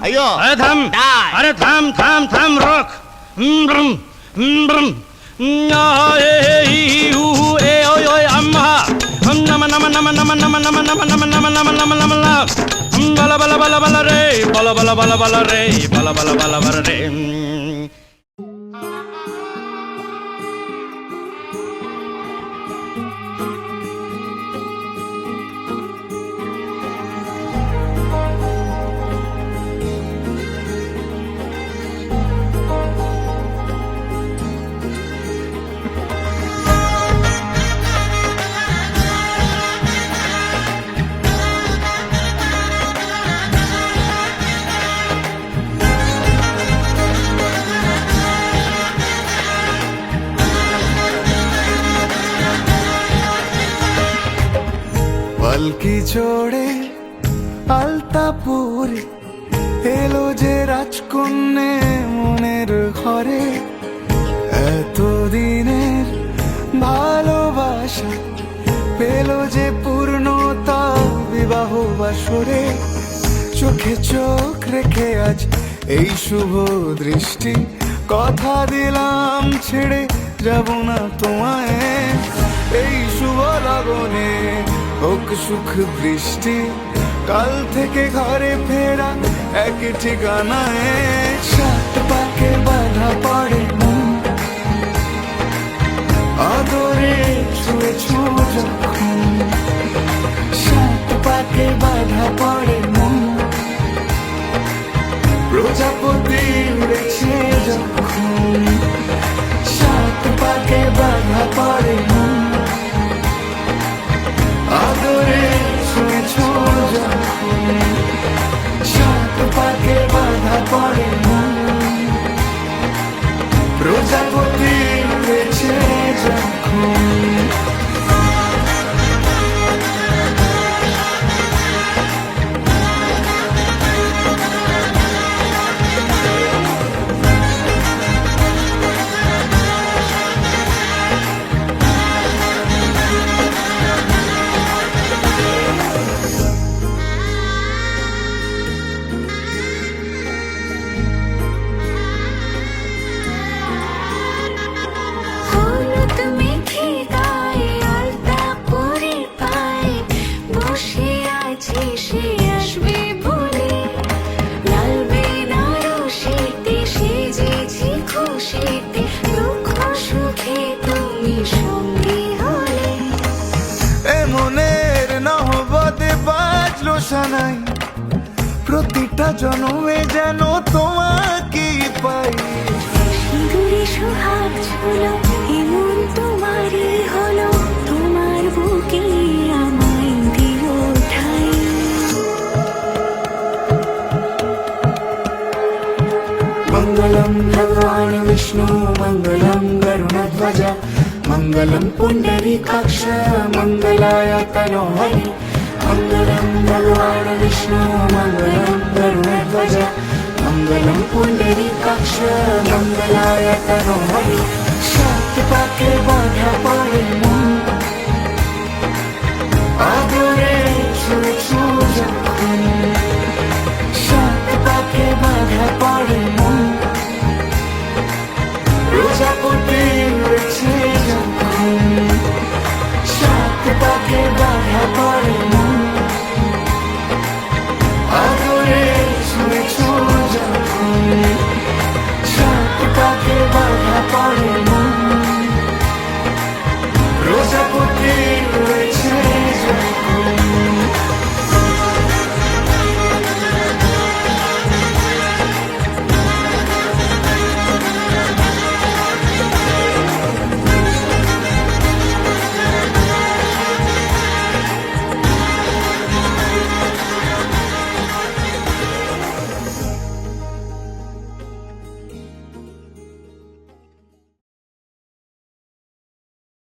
अयो अरे थाम, अरे थाम थाम थाम रोक। अम्मा नम नम नम नम नम नम नम नम नम नम नम नम बला बला बला बला रे बला बला बला बला रे बला बला बला बला रे। पलकी छोड़े আলতাপুরে এলো যে রাজকন্যে মনের ঘরে এতদিনের ভালোবাসা পেলো যে পূর্ণতা বিবাহ বাসরে চোখে চোখ রেখে আজ এই শুভ দৃষ্টি কথা দিলাম ছেড়ে যাব না তোমায় এই শুভ লগনে হোক সুখ বৃষ্টি কাল থেকে ঘরে ফেরা এক ঠিকানায় সাত পাকে বাধা পড়ে মন আদরে ছুঁয়েছ যখন সাত পাকে বাধা পড়ে মন প্রজাপতি উড়েছে যখন সাত পাকে বাধা পড়ে মন আদরে ছুঁয়েছ যখন সাত পাকে বাধা পড়ে মন প্রজাপতি উড়েছে যখন প্রতিটা জন্মে যেন তোমাকে পাই সিঁদুরে সোহাগ ঝুলো এমন তোমারই হলো তোমার বুকে আমায় দিও ঠাই মঙ্গলম ভগবান বিষ্ণু মঙ্গলম গরুড়ধ্বজ মঙ্গলম পুণ্ডরীকাক্ষ মঙ্গলায় তনো হরি मंगलम भगवान विष्णु मंगलम गरुड़ध्वज मंगलम पुंडरीकाक्ष मंगलाय तनो हरि।